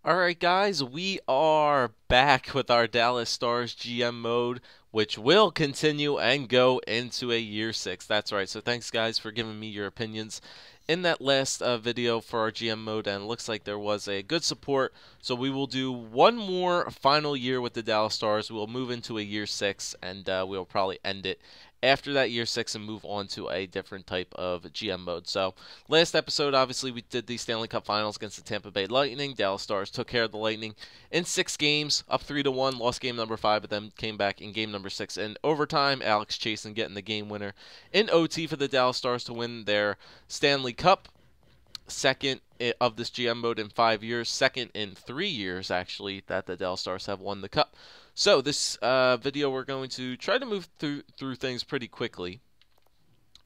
All right, guys, we are back with our Dallas Stars GM mode, which will continue and go into a year six. That's right. So thanks, guys, for giving me your opinions in that last video for our GM mode, and it looks like there was a good support. So we will do one more final year with the Dallas Stars. We'll move into a year six, and we'll probably end it after that year six and move on to a different type of GM mode. So last episode, obviously, we did the Stanley Cup Finals against the Tampa Bay Lightning. Dallas Stars took care of the Lightning in 6 games, up 3-1, lost game number 5, but then came back in game number 6 in overtime. Alex Chasen getting the game winner in OT for the Dallas Stars to win their Stanley Cup. Second of this GM mode in 5 years, second in 3 years, actually, that the Dallas Stars have won the Cup. So this video, we're going to try to move through things pretty quickly.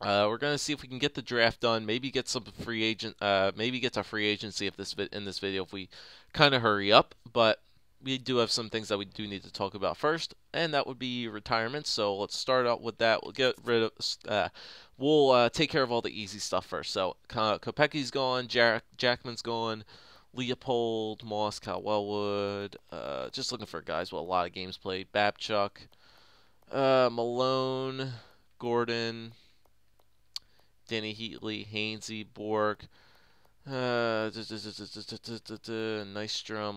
We're gonna see if we can get the draft done. Maybe get some free agent. Maybe get to free agency if in this video if we kind of hurry up. But we do have some things that we do need to talk about first, and that would be retirement. So let's start out with that. We'll get rid of. We'll take care of all the easy stuff first. So Kopecky's gone. Jackman's gone. Leopold, Moss, Kyle Wellwood. Just looking for guys with a lot of games played. Babchuk, Malone, Gordon. Danny Heatley, Hainsey, Bork, Nystrom,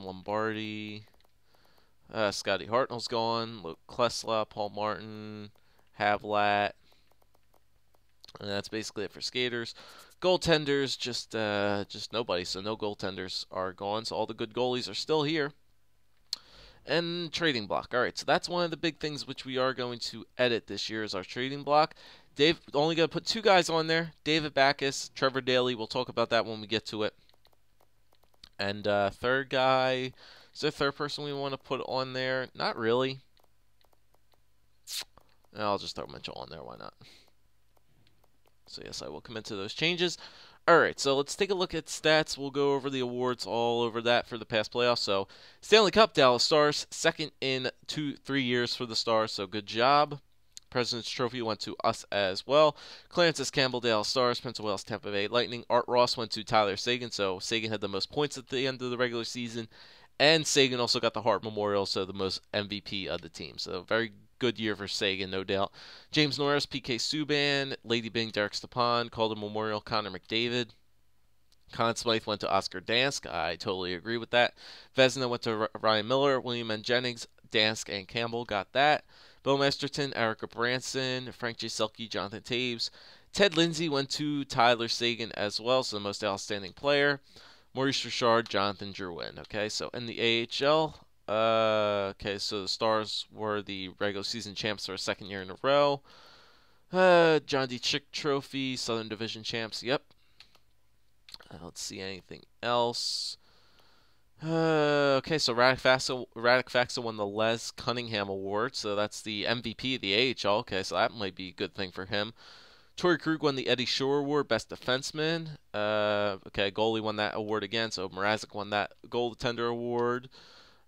Lombardi, Scotty Hartnell's gone, Luke Klesla, Paul Martin, Havlat, and that's basically it for skaters. Goaltenders, just nobody, so no goaltenders are gone, so all the good goalies are still here. And trading block. All right, so that's one of the big things which we are going to edit this year is our trading block. Dave only going to put 2 guys on there: David Backes, Trevor Daley. We'll talk about that when we get to it. And third guy, is there a third person we want to put on there? Not really. I'll just throw Mitchell on there. Why not? So yes, I will commit to those changes. Alright, so let's take a look at stats. We'll go over the awards, all over that for the past playoffs. So, Stanley Cup, Dallas Stars, second in 3 years for the Stars, so good job. President's Trophy went to us as well. Clarence S. Campbell, Dallas Stars, Prince of Wales, Tampa Bay Lightning. Art Ross went to Tyler Seguin, so Seguin had the most points at the end of the regular season. And Seguin also got the Hart Memorial, so the most MVP of the team. So, very good year for Sagan, no doubt. James Norris, PK Subban, Lady Bing, Derek Stepan, Calder Memorial, Connor McDavid. Conn Smythe went to Oscar Dansk. I totally agree with that. Vezina went to Ryan Miller, William N. Jennings, Dansk, and Campbell got that. Bill Masterton, Erica Branson, Frank J. Selke, Jonathan Taves. Ted Lindsay went to Tyler Seguin as well, so the most outstanding player. Maurice Richard, Jonathan Drouin. Okay, so in the AHL, okay, so the Stars were the regular season champs for a second year in a row. John D. Chick Trophy, Southern Division champs. Yep. Let's see anything else. Okay, so Radek Faxa won the Les Cunningham Award, so that's the MVP of the AHL. Okay, so that might be a good thing for him. Torrey Krug won the Eddie Shore Award, Best Defenseman. Okay, goalie won that award again, so Mrazek won that goaltender award.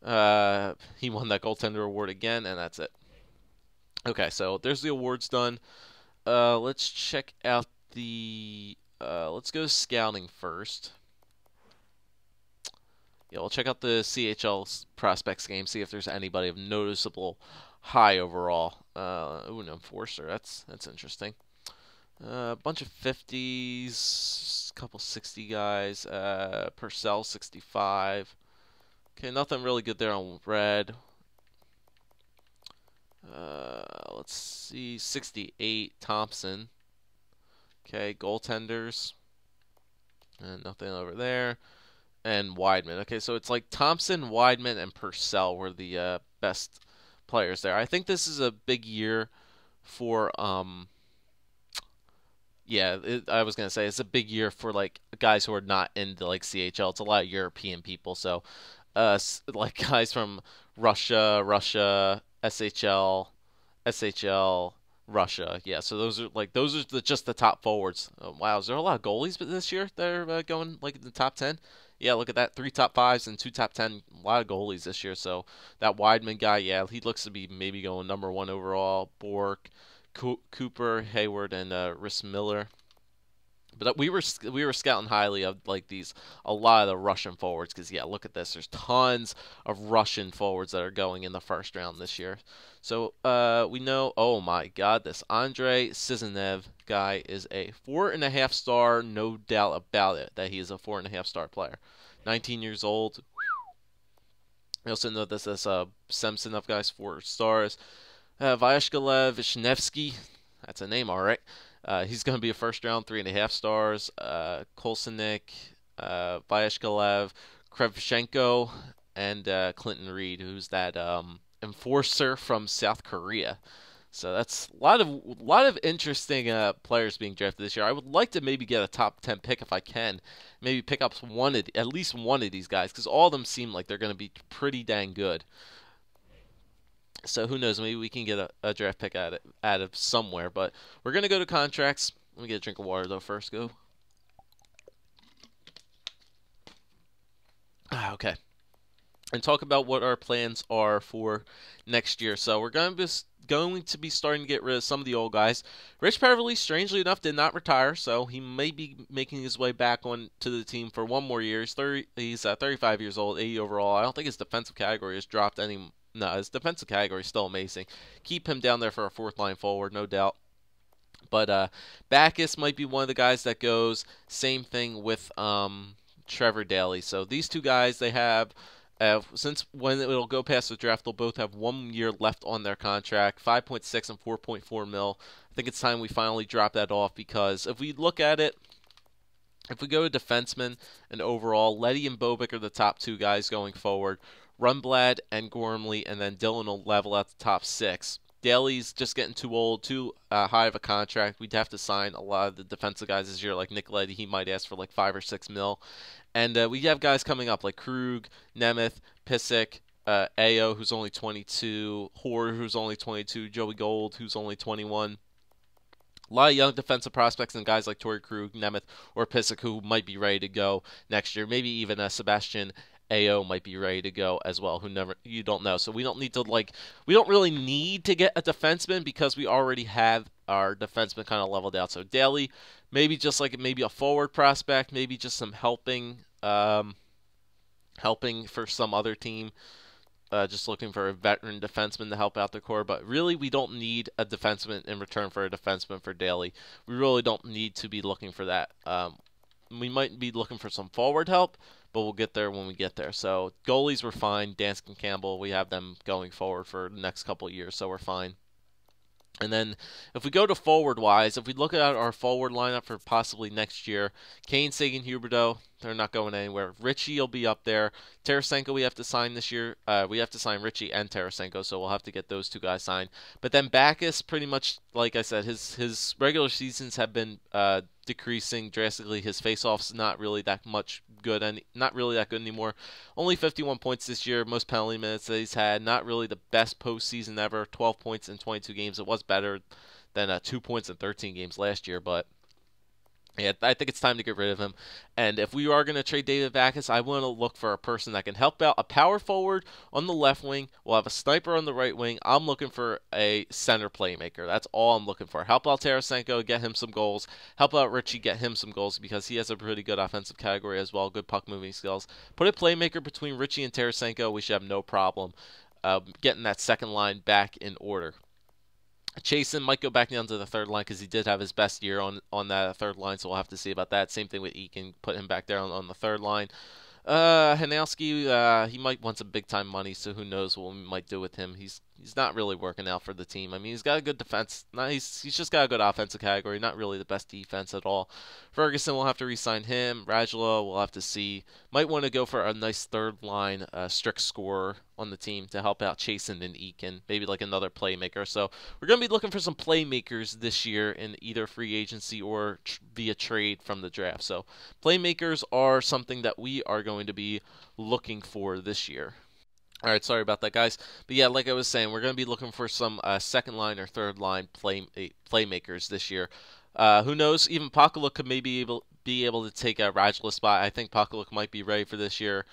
He won that goaltender award again, and that's it. Okay, so there's the awards done. Let's check out the. Let's go scouting first. Yeah, we'll check out the CHL prospects game, see if there's anybody of noticeable high overall. Ooh, an enforcer. That's interesting. A bunch of 50s, a couple 60 guys. Purcell 65. Okay, nothing really good there on red. Let's see, 68 Thompson. Okay, goaltenders. And nothing over there. And Weidman. Okay, so it's like Thompson, Weidman, and Purcell were the best players there. I think this is a big year for yeah, I was gonna say it's a big year for like guys who are not into like CHL. It's a lot of European people, so like guys from Russia, SHL, Russia. Yeah, so those are just the top forwards. Wow, is there a lot of goalies this year that are going like in the top 10? Yeah, look at that. 3 top 5s and 2 top 10. A lot of goalies this year. So that Weidman guy, yeah, he looks to be maybe going number 1 overall. Bork, Cooper, Hayward, and Rhys Miller. But we were scouting highly of like a lot of the Russian forwards because yeah, look at this. There's tons of Russian forwards that are going in the first round this year. So we know. Oh my God, this Andrei Sizanev guy is a 4.5 star, no doubt about it. That he is a 4.5 star player. 19 years old. We also know this as Samsonov guys 4 stars. Vyashkalev Vishnevsky, that's a name, all right. He's going to be a first round, 3.5 stars. Kolsanik, Vyashkalev, Krevchenko, and Clinton Reed, who's that enforcer from South Korea. So that's a lot of interesting players being drafted this year. I would like to maybe get a top 10 pick if I can. Maybe pick up at least one of these guys because all of them seem like they're going to be pretty dang good. So who knows? Maybe we can get a draft pick out of somewhere. But we're gonna go to contracts. Let me get a drink of water though first. Go. Okay. And talk about what our plans are for next year. So we're going to be starting to get rid of some of the old guys. Rich Peverly, strangely enough, did not retire, so he may be making his way back on to the team for one more year. He's 35 years old, 80 overall. I don't think his defensive category has dropped any. No, his defensive category is still amazing. Keep him down there for a fourth line forward, no doubt. But Backus might be one of the guys that goes. Same thing with Trevor Daley. So these two guys, they have since when it'll go past the draft, they'll both have 1 year left on their contract, 5.6 and 4.4 mil. I think it's time we finally drop that off because if we look at it, if we go to defensemen and overall, Leddy and Bobick are the top two guys going forward. Rundblad and Gormley, and then Dillon will level out the top six. Daly's just getting too old, too high of a contract. We'd have to sign a lot of the defensive guys this year, like Nick Leddy. He might ask for like 5 or 6 mil. And we have guys coming up like Krug, Nemeth, Pissick, Ao, who's only 22, Hoare, who's only 22, Joey Gold, who's only 21. A lot of young defensive prospects and guys like Torrey Krug, Nemeth, or Pissick who might be ready to go next year. Maybe even Sebastian Ao might be ready to go as well. You don't know. So we don't really need to get a defenseman because we already have our defenseman kind of leveled out. So Daly, maybe just like maybe a forward prospect, maybe just some helping for some other team. Just looking for a veteran defenseman to help out the core, but really we don't need a defenseman in return for a defenseman for Daly. We really don't need to be looking for that. We might be looking for some forward help, but we'll get there when we get there. So goalies were fine. Dansk and Campbell, we have them going forward for the next couple of years, so we're fine. And then if we go to forward-wise, if we look at our forward lineup for possibly next year, Kane, Sagan, Huberdeau, they're not going anywhere. Richie will be up there. Tarasenko we have to sign this year. We have to sign Richie and Tarasenko, so we'll have to get those two guys signed. But then Backus, pretty much, like I said, his regular seasons have been decreasing drastically. His faceoffs not really that good anymore. Only 51 points this year, most penalty minutes that he's had. Not really the best postseason ever. 12 points in 22 games. It was better than 2 points in 13 games last year, but yeah, I think it's time to get rid of him. And if we are going to trade David Backus, I want to look for a person that can help out. A power forward on the left wing. We'll have a sniper on the right wing. I'm looking for a center playmaker. That's all I'm looking for. Help out Tarasenko, get him some goals. Help out Richie, get him some goals because he has a pretty good offensive category as well. Good puck moving skills. Put a playmaker between Richie and Tarasenko. We should have no problem getting that second line back in order. Chasen might go back down to the third line because he did have his best year on that third line, so we'll have to see about that. Same thing with Eakin, put him back there on the third line. Hanowski, he might want some big time money, so who knows what we might do with him. He's not really working out for the team. I mean, he's got a good defense. He's just got a good offensive category. Not really the best defense at all. Ferguson, we'll have to re-sign him. Radula, we'll have to see. Might want to go for a nice third line strict scorer on the team to help out Chasen and Eakin. Maybe like another playmaker. So we're going to be looking for some playmakers this year in either free agency or via trade from the draft. So playmakers are something that we are going to be looking for this year. All right, sorry about that, guys. But yeah, like I was saying, we're going to be looking for some second line or third line playmakers this year. Who knows? Even Pakaluk could maybe be able to take a Radula spot. I think Pakaluk might be ready for this year.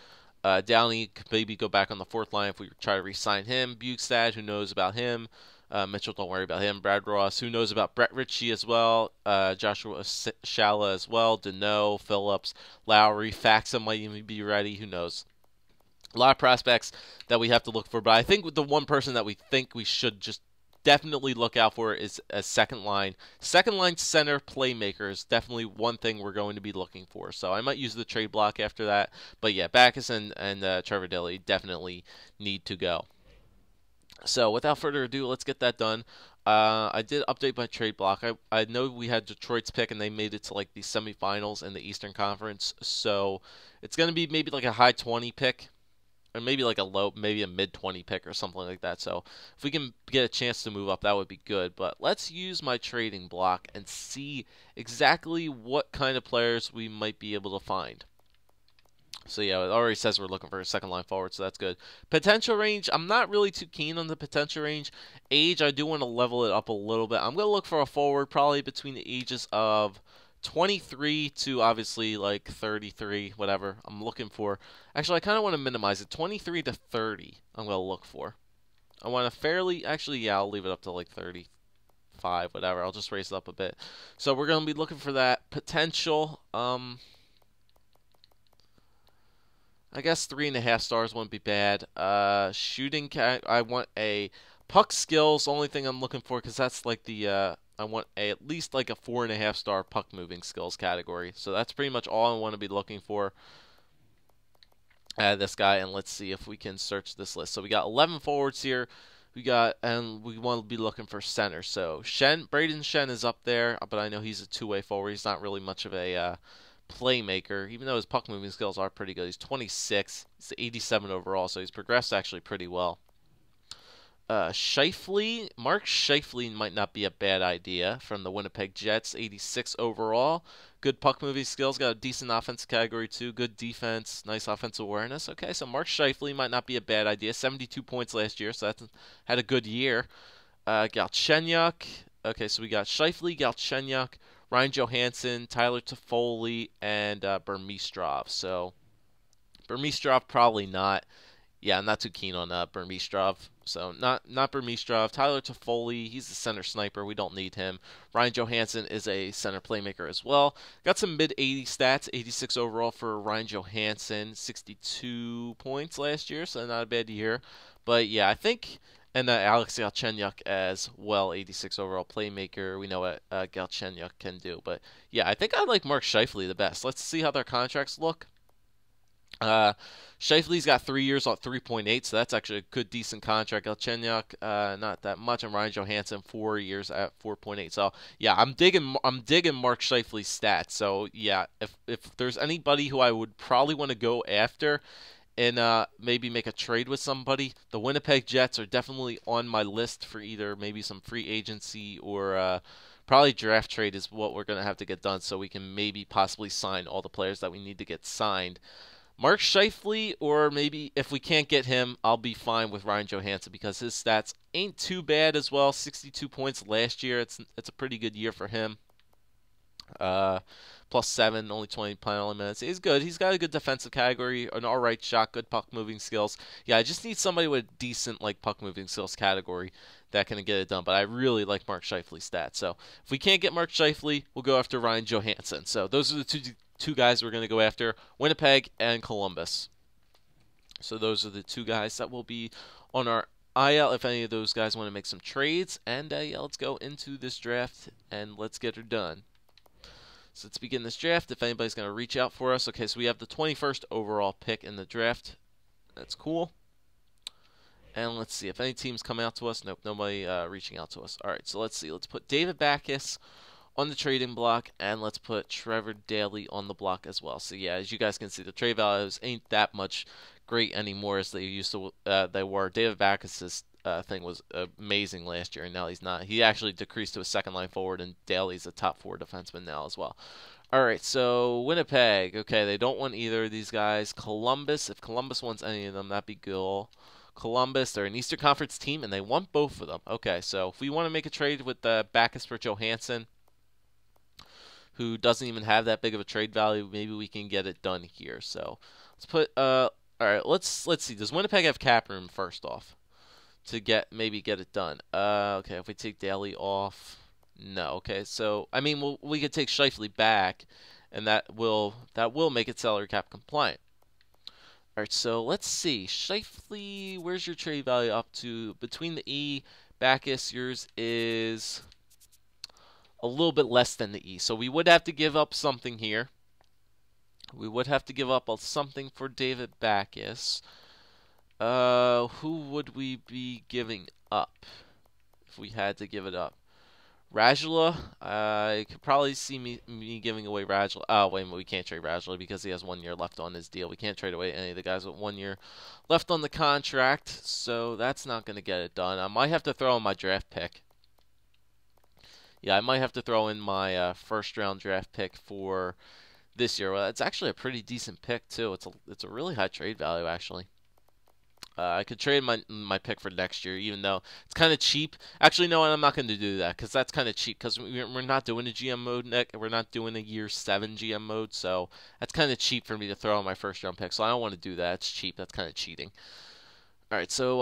Downey could maybe go back on the fourth line if we try to re-sign him. Bukestad, who knows about him? Mitchell, don't worry about him. Brad Ross, who knows about Brett Ritchie as well? Joshua Shala as well. Deneau, Phillips, Lowry, Faxa might even be ready. Who knows? A lot of prospects that we have to look for, but I think the one person that we think we should just definitely look out for is a second line center playmaker is definitely one thing we're going to be looking for. So I might use the trade block after that, but yeah, Backus and Trevor Daley definitely need to go. So without further ado, let's get that done. I did update my trade block. I know we had Detroit's pick and they made it to like the semifinals in the Eastern Conference, so it's going to be maybe like a high 20 pick or maybe like maybe a mid 20 pick or something like that. So if we can get a chance to move up, that would be good. But let's use my trading block and see exactly what kind of players we might be able to find. So yeah, it already says we're looking for a second line forward, so that's good. Potential range, I'm not really too keen on the potential range. Age, I do want to level it up a little bit. I'm going to look for a forward probably between the ages of 23 to obviously like 33, whatever I'm looking for. Actually, I kind of want to minimize it. 23 to 30, I'm going to look for. I want a fairly, actually, yeah, I'll leave it up to like 35, whatever. I'll just raise it up a bit. So we're going to be looking for that potential. I guess 3.5 stars wouldn't be bad. Shooting, I want a puck skills. Only thing I'm looking for because that's like the I want at least like a 4.5 star puck moving skills category. So that's pretty much all I want to be looking for. This guy, and let's see if we can search this list. So we got 11 forwards here. And we want to be looking for center. So Braden Shen is up there, but I know he's a two-way forward. He's not really much of a playmaker, even though his puck moving skills are pretty good. He's 26. He's 87 overall, so he's progressed actually pretty well. Mark Scheifele might not be a bad idea from the Winnipeg Jets. 86 overall. Good puck moving skills. Got a decent offensive category too. Good defense. Nice offensive awareness. Okay, so Mark Scheifele might not be a bad idea. 72 points last year, so that's had a good year. Galchenyuk. Okay, so we got Scheifele, Galchenyuk, Ryan Johansson, Tyler Toffoli, and Burmistrov. So Burmistrov probably not. Yeah, I'm not too keen on Burmistrov. So not Burmistrov. Tyler Toffoli, he's a center sniper. We don't need him. Ryan Johansson is a center playmaker as well. Got some mid-80 stats. 86 overall for Ryan Johansson. 62 points last year, so not a bad year. But yeah, I think... And Alex Galchenyuk as well, 86 overall playmaker. We know what Galchenyuk can do. But yeah, I think I like Mark Scheifele the best. Let's see how their contracts look. Scheifele's got 3 years on 3.8, so that's actually a good, decent contract. Galchenyuk, not that much, and Ryan Johansson 4 years at 4.8. So yeah, I'm digging Mark Scheifele's stats. So yeah, if there's anybody who I would probably want to go after and maybe make a trade with somebody, the Winnipeg Jets are definitely on my list for either maybe some free agency or probably draft trade is what we're going to have to get done so we can maybe possibly sign all the players that we need to get signed. Mark Scheifele, or maybe if we can't get him, I'll be fine with Ryan Johansson because his stats ain't too bad as well. 62 points last year. It's a pretty good year for him. +7, only 20 penalty minutes. He's good. He's got a good defensive category, an alright shot, good puck moving skills. Yeah, I just need somebody with a decent like puck moving skills category that can get it done. But I really like Mark Scheifele's stats. So if we can't get Mark Scheifele, we'll go after Ryan Johansson. So those are the two guys we're going to go after, Winnipeg and Columbus. So those are the two guys that will be on our IL if any of those guys want to make some trades. And yeah, let's go into this draft and let's get her done. So let's begin this draft. If anybody's going to reach out for us. Okay, so we have the 21st overall pick in the draft. That's cool. And let's see if any teams come out to us. Nope, nobody reaching out to us. All right, so let's see. Let's put David Backus on the trading block, and let's put Trevor Daley on the block as well. So yeah, as you guys can see, the trade values ain't that much great anymore as they used to. They were. David Backus's thing was amazing last year, and now he's not. He actually decreased to a second line forward, and Daley's a top 4 defenseman now as well. All right, so Winnipeg. Okay, they don't want either of these guys. Columbus. If Columbus wants any of them, that'd be good. Columbus, they're an Eastern Conference team, and they want both of them. Okay, so if we want to make a trade with Backus for Johansson, who doesn't even have that big of a trade value, maybe we can get it done here. So let's put all right, let's see. Does Winnipeg have cap room first off? to maybe get it done. Okay, if we take Daly off, no. Okay, so I mean, we could take Shifley back, and that will make it salary cap compliant. All right, so let's see. Shifley, where's your trade value up to? Between the E, Backus, yours is a little bit less than the E. So we would have to give up something here. We would have to give up something for David Backus. Who would we be giving up if we had to give it up? Radula, I could probably see me giving away Radula. Oh, wait a minute, we can't trade Radula because he has 1 year left on his deal. We can't trade away any of the guys with 1 year left on the contract, so that's not going to get it done. I might have to throw in my draft pick. Yeah, I might have to throw in my first round draft pick for this year. Well, it's actually a pretty decent pick too. It's a really high trade value actually. I could trade my pick for next year, even though it's kind of cheap. Actually, no, I'm not going to do that because that's kind of cheap because we're not doing a GM mode. We're not doing a year 7 GM mode, so that's kind of cheap for me to throw on my first round pick. So I don't want to do that. It's cheap. That's kind of cheating. All right, so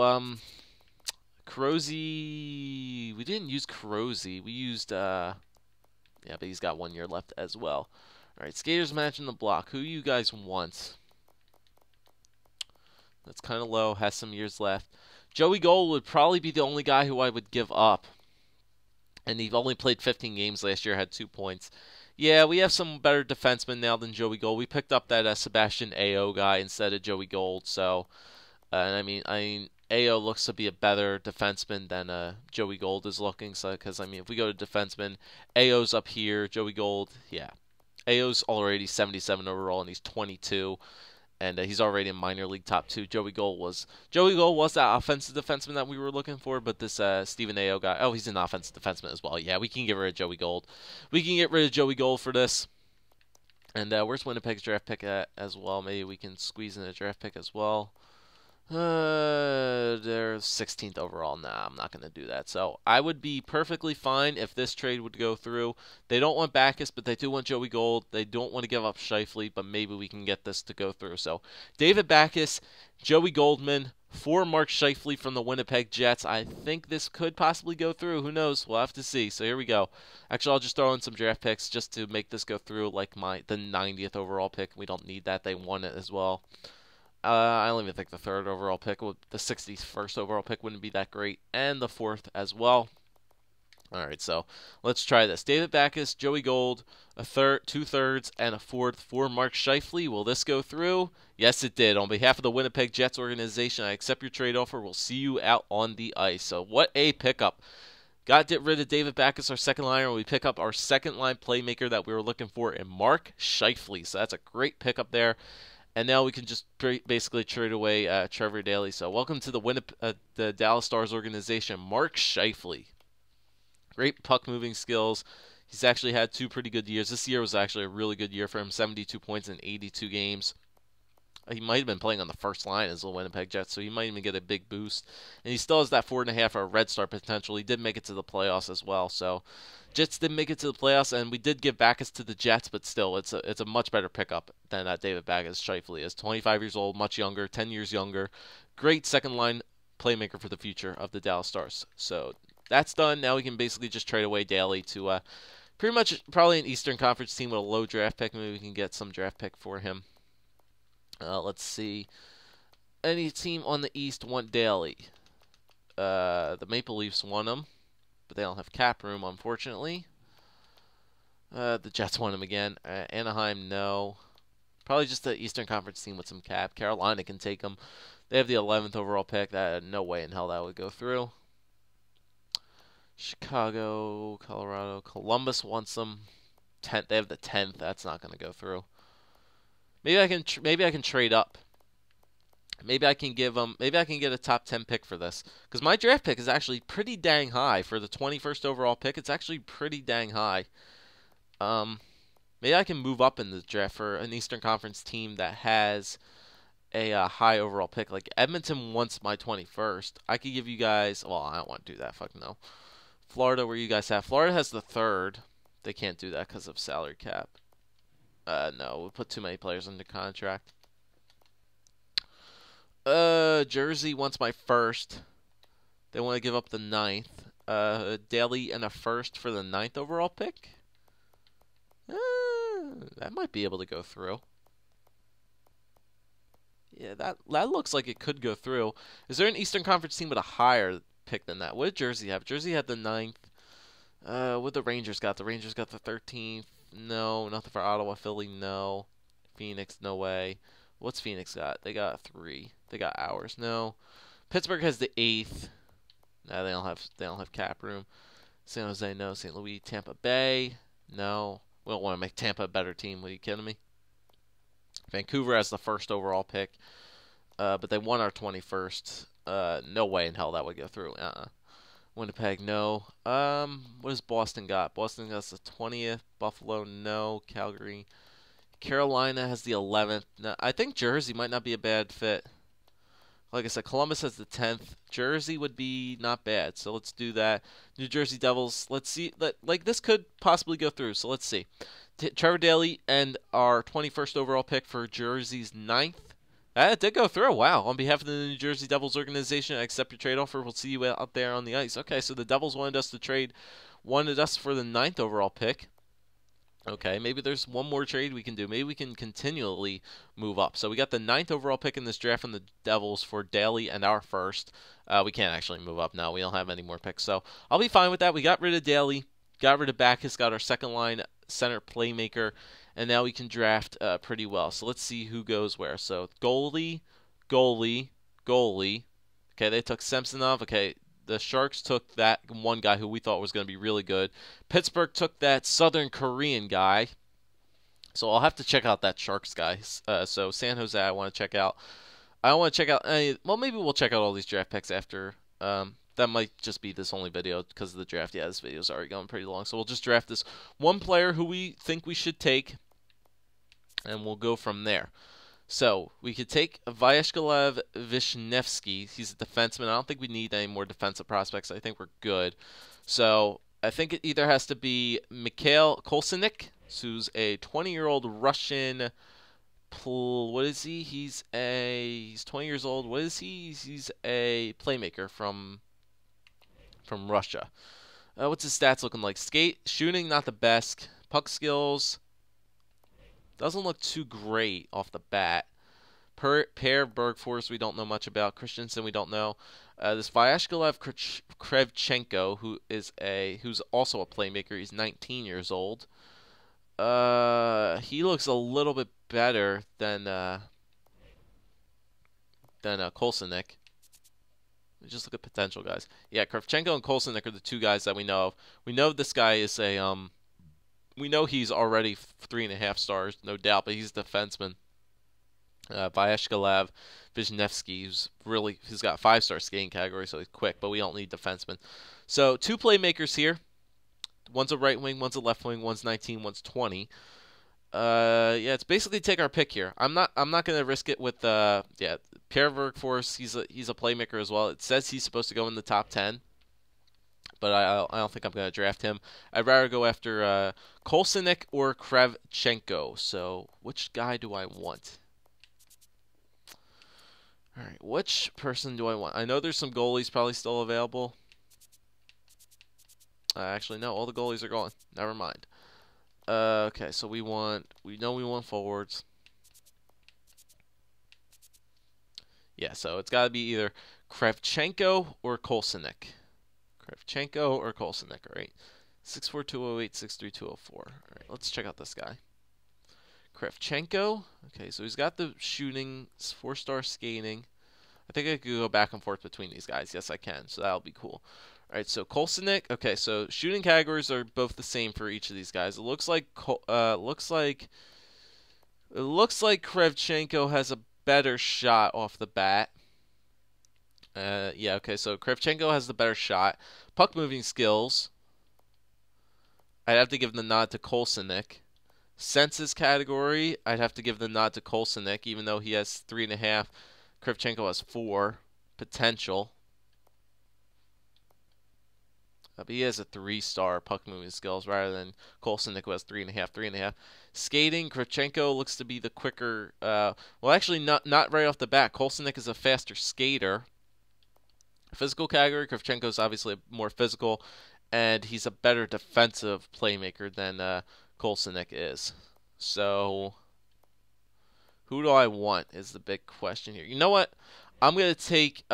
Carosi, we didn't use Carosi. We used yeah, but he's got 1 year left as well. All right, skaters match in the block. Who you guys want? That's kind of low, has some years left. BOJoeKO would probably be the only guy who I would give up. And he only played 15 games last year, had 2 points. Yeah, we have some better defensemen now than BOJoeKO. We picked up that Sebastian Aho guy instead of BOJoeKO. So, and I mean, Aho looks to be a better defenseman than BOJoeKO is looking. So, because I mean, if we go to defenseman, Aho's up here, BOJoeKO, yeah. Aho's already 77 overall, and he's 22. And he's already in minor league top 2. BOJoeKO was that offensive defenseman that we were looking for, but this Stephen Aho guy, oh, he's an offensive defenseman as well. Yeah, we can get rid of BOJoeKO. We can get rid of BOJoeKO for this. And where's Winnipeg's draft pick at as well? Maybe we can squeeze in a draft pick as well. They're 16th overall. Nah, I'm not going to do that. So I would be perfectly fine if this trade would go through. They don't want Backus, but they do want BOJoeKO. They don't want to give up Shifley, but maybe we can get this to go through. So David Backus, Joey Goldman, for Mark Shifley from the Winnipeg Jets. I think this could possibly go through. Who knows? We'll have to see. So here we go. Actually, I'll just throw in some draft picks just to make this go through, like the 90th overall pick. We don't need that. They want it as well. I don't even think the 3rd overall pick, the 61st overall pick wouldn't be that great, and the 4th as well. All right, so let's try this. David Backus, BOJoeKO, a 2/3, and a 4th for Mark Shifley. Will this go through? Yes, it did. On behalf of the Winnipeg Jets organization, I accept your trade offer. We'll see you out on the ice. So what a pickup. Got rid of David Backus, our second liner, and we pick up our second line playmaker that we were looking for in Mark Shifley. So that's a great pickup there. And now we can just basically trade away Trevor Daley. So welcome to the Dallas Stars organization, Mark Shifley. Great puck moving skills. He's actually had 2 pretty good years. This year was actually a really good year for him. 72 points in 82 games. He might have been playing on the first line as the Winnipeg Jets, so he might even get a big boost. And he still has that 4.5 Red Star potential. He did make it to the playoffs as well. So Jets didn't make it to the playoffs, and we did give Backus to the Jets, but still, it's a much better pickup than David Backus. Shifley is 25 years old, much younger, 10 years younger. Great second line playmaker for the future of the Dallas Stars. So that's done. Now we can basically just trade away Daley to pretty much probably an Eastern Conference team with a low draft pick. Maybe we can get some draft pick for him. Let's see. Any team on the East want Daley? The Maple Leafs want him, but they don't have cap room, unfortunately. The Jets want him again. Anaheim, no. Probably just the Eastern Conference team with some cap. Carolina can take him. They have the 11th overall pick. No way in hell that would go through. Chicago, Colorado, Columbus wants them. They have the 10th. That's not going to go through. Maybe I can trade up. Maybe I can give them. Maybe I can get a top 10 pick for this, because my draft pick is actually pretty dang high for the 21st overall pick. It's actually pretty dang high. Maybe I can move up in the draft for an Eastern Conference team that has a high overall pick. Like Edmonton wants my 21st. I could give you guys. Well, I don't want to do that. Fuck no. Florida, where you guys have. Florida has the 3rd. They can't do that because of salary cap. No, we put too many players under contract. Jersey wants my 1st. They want to give up the ninth. Daly and a first for the ninth overall pick. That might be able to go through. Yeah, that looks like it could go through. Is there an Eastern Conference team with a higher pick than that? What did Jersey have? Jersey had the ninth. What the Rangers got? The Rangers got the 13th. No, nothing for Ottawa. Philly, no. Phoenix, no way. What's Phoenix got? They got 3. They got ours. No. Pittsburgh has the 8th. No, they don't have cap room. San Jose, no. St. Louis, Tampa Bay, no. We don't want to make Tampa a better team. Are you kidding me? Vancouver has the first overall pick, but they won our 21st. No way in hell that would go through. Winnipeg, no. What does Boston got? Boston has the 20th. Buffalo, no. Calgary, Carolina has the 11th. No, I think Jersey might not be a bad fit. Like I said, Columbus has the 10th. Jersey would be not bad, so let's do that. New Jersey Devils, let's see. Like, this could possibly go through, so let's see. Trevor Daly and our 21st overall pick for Jersey's 9th. That did go through. Wow. On behalf of the New Jersey Devils organization, I accept your trade offer. We'll see you out there on the ice. Okay, so the Devils wanted us for the 9th overall pick. Okay, maybe there's one more trade we can do. Maybe we can continually move up. So we got the 9th overall pick in this draft from the Devils for Daly and our first. We can't actually move up now. We don't have any more picks. So I'll be fine with that. We got rid of Daly, got rid of Backus, got our second line center playmaker, and now we can draft pretty well. So let's see who goes where. So goalie. Okay, they took Samsonov. Okay, the Sharks took that one guy who we thought was going to be really good. Pittsburgh took that Southern Korean guy. So I'll have to check out that Sharks guy. So San Jose, I want to check out. I want to check out. Well, maybe we'll check out all these draft picks after. That might just be this only video because of the draft. Yeah, this video's already going pretty long. So we'll just draft this one player who we think we should take, and we'll go from there. So we could take Vyashkalev Vishnevsky. He's a defenseman. I don't think we need any more defensive prospects. I think we're good. So I think it either has to be Mikhail Kolsenik, who's a 20-year-old Russian. What is he? He's 20 years old. What is he? He's a playmaker from Russia. What's his stats looking like? Shooting, not the best. Puck skills. Doesn't look too great off the bat. Per Bergfors, we don't know much about. Christensen, we don't know. This Vyashkalev Krevchenko, who's also a playmaker. He's 19 years old. He looks a little bit better than Kolsenik. Just look at potential guys. Yeah, Krevchenko and Kolsenik are the two guys that we know of. We know this guy is we know he's already 3.5 stars, no doubt, but he's a defenseman. Vyashkalev Vishnevsky, he's got 5-star skating category, so he's quick, but we don't need defensemen. So 2 playmakers here. One's a right wing, one's a left wing, one's 19, one's 20. Yeah, it's basically take our pick here. I'm not gonna risk it with Pierre Verkforce. He's a playmaker as well. It says he's supposed to go in the top 10. But I don't think I'm going to draft him. I'd rather go after Kolsenik or Krevchenko. So which guy do I want? All right, which person do I want? I know there's some goalies probably still available. Actually, no, all the goalies are gone. Never mind. Okay, so we know we want forwards. Yeah, so it's got to be either Krevchenko or Kolsenik. Krevchenko or Kolsenik, all right? 64208, 63204. All right, let's check out this guy. Krevchenko. Okay, so he's got the shooting, 4-star skating. I think I could go back and forth between these guys. Yes, I can. So that'll be cool. All right, so Kolsenik. Okay, so shooting categories are both the same for each of these guys. It looks like Krevchenko has a better shot off the bat. Yeah, okay, so Krevchenko has the better shot. Puck moving skills, I'd have to give the nod to Kolsenik. Senses category, I'd have to give the nod to Kolsenik, even though he has 3.5. Krevchenko has 4. Potential. But he has a 3-star puck moving skills rather than Kolsenik, who has 3.5. Skating, Krevchenko looks to be the quicker. Well, actually, not right off the bat. Kolsenik is a faster skater. physical category, Kravchenko's obviously more physical, and he's a better defensive playmaker than Kolsenik is. So, who do I want is the big question here. You know what? I'm going to take,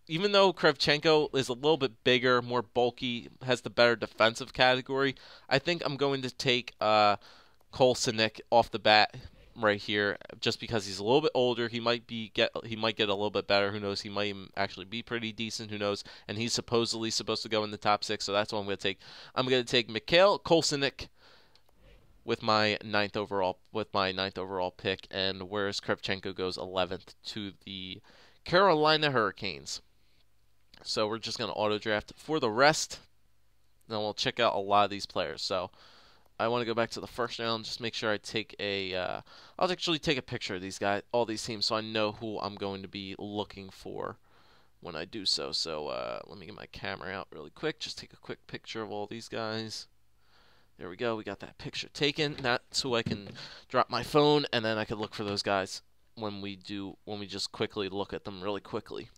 even though Kravchenko is a little bit bigger, more bulky, has the better defensive category, I think I'm going to take Kolsenik off the bat right here, just because he's a little bit older. He might get a little bit better. Who knows? He might even actually be pretty decent. Who knows? And he's supposedly supposed to go in the top 6, so that's what I'm going to take. I'm going to take Mikhail Kolsenik with my ninth overall pick, and whereas Kravchenko goes 11th to the Carolina Hurricanes. So we're just going to auto draft for the rest. Then we'll check out a lot of these players. So I want to go back to the first round, just make sure I take I'll actually take a picture of these guys, all these teams, so I know who I'm going to be looking for when I do so. So let me get my camera out really quick, just take a quick picture of all these guys. There we go, we got that picture taken. That's who I can drop my phone, and then I can look for those guys when we just quickly look at them really quickly.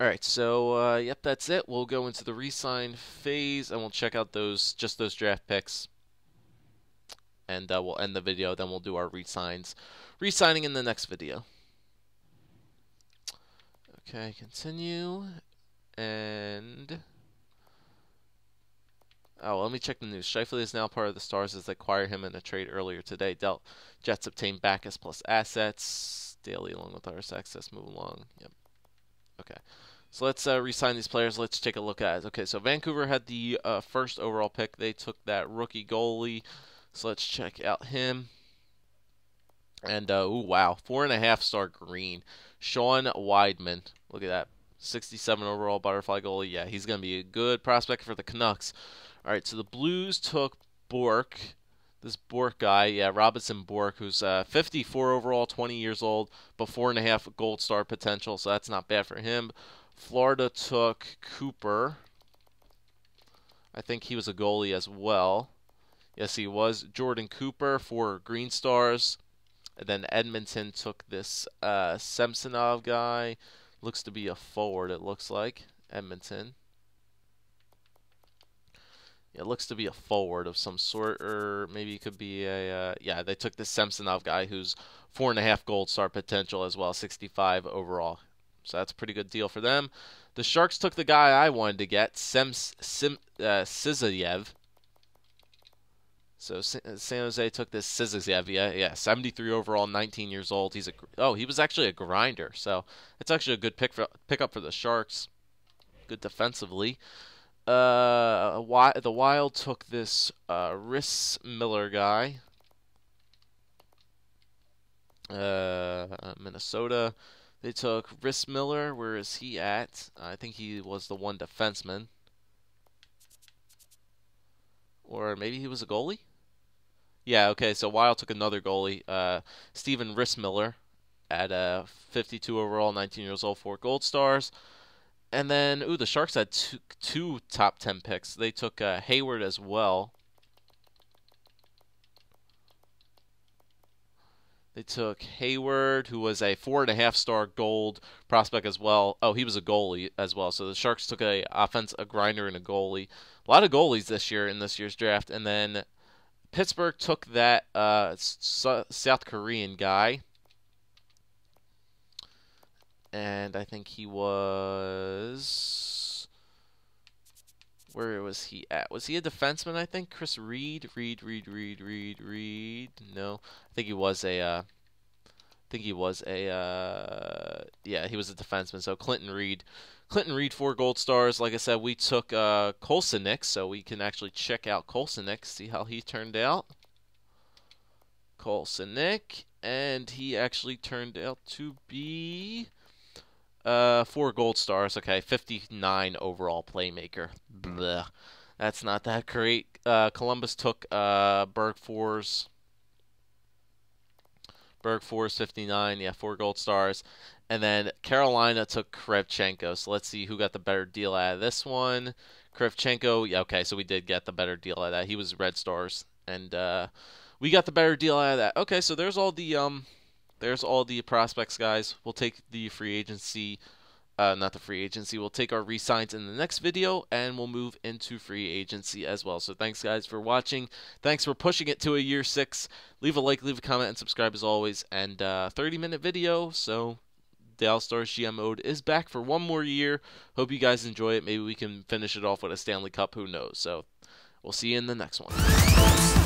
Alright, so yep, that's it. We'll go into the re-sign phase, and we'll check out those draft picks. And we'll end the video, then we'll do our re-signing in the next video. Okay, continue. And let me check the news. Scheifele is now part of the Stars as they acquired him in a trade earlier today. Jets obtained Backus plus assets. Daily along with Ars access. Move along. Yep. Okay. So let's re-sign these players. Let's take a look at it. Okay, so Vancouver had the first overall pick. They took that rookie goalie. So let's check out him. And, ooh, wow. 4.5-star green. Sean Weidman. Look at that. 67 overall butterfly goalie. Yeah, he's going to be a good prospect for the Canucks. All right, so the Blues took Bork. This Bork guy, yeah, Robinson Bork, who's 54 overall, 20 years old, but 4.5 gold star potential, so that's not bad for him. Florida took Cooper. I think he was a goalie as well. Yes, he was. Jordan Cooper for Green Stars. And then Edmonton took this Samsonov guy. Looks to be a forward, it looks like. Edmonton. It looks to be a forward of some sort, or maybe it could be a, yeah, they took this Samsonov guy who's 4.5 gold star potential as well, 65 overall. So that's a pretty good deal for them. The Sharks took the guy I wanted to get, Sizayev. So San Jose took this Sizayev, yeah, 73 overall, 19 years old. He was actually a grinder, so it's actually a good pickup for the Sharks. Good defensively. The Wild took this Rhys Miller guy. Minnesota, they took Rhys Miller. Where is he at? I think he was the one defenseman. Or maybe he was a goalie? Yeah, okay, so Wild took another goalie, Steven Rhys Miller, at 52 overall, 19 years old, 4 gold stars. And then, the Sharks had two top 10 picks. They took Hayward as well. They took Hayward, who was a 4.5-star gold prospect as well. Oh, he was a goalie as well. So the Sharks took a grinder, and a goalie. A lot of goalies this year in this year's draft. And then Pittsburgh took that South Korean guy. And I think he was... Where was he at? Was he a defenseman, I think? Chris Reed? Reed. No. I think he was a... yeah, he was a defenseman. So Clinton Reed. 4 gold stars. Like I said, we took Kolsenik, so we can actually check out Kolsenik, see how he turned out. Kolsenik, and he actually turned out to be 4 gold stars. Okay, 59 overall playmaker. Blech. That's not that great. Columbus took Berg Fours, 59. Yeah, 4 gold stars. And then Carolina took Kravchenko. So let's see who got the better deal out of this one. Kravchenko. Yeah, okay, so we did get the better deal out of that. He was Red Stars, and we got the better deal out of that. Okay, so there's all the prospects, guys. We'll take the free agency not the free agency. We'll take our re-signs in the next video, and we'll move into free agency as well. So thanks, guys, for watching. Thanks for pushing it to a year 6. Leave a like, leave a comment, and subscribe as always. And 30-minute video, so Dallas Stars GM mode is back for one more year. Hope you guys enjoy it. Maybe we can finish it off with a Stanley Cup. Who knows? So we'll see you in the next one.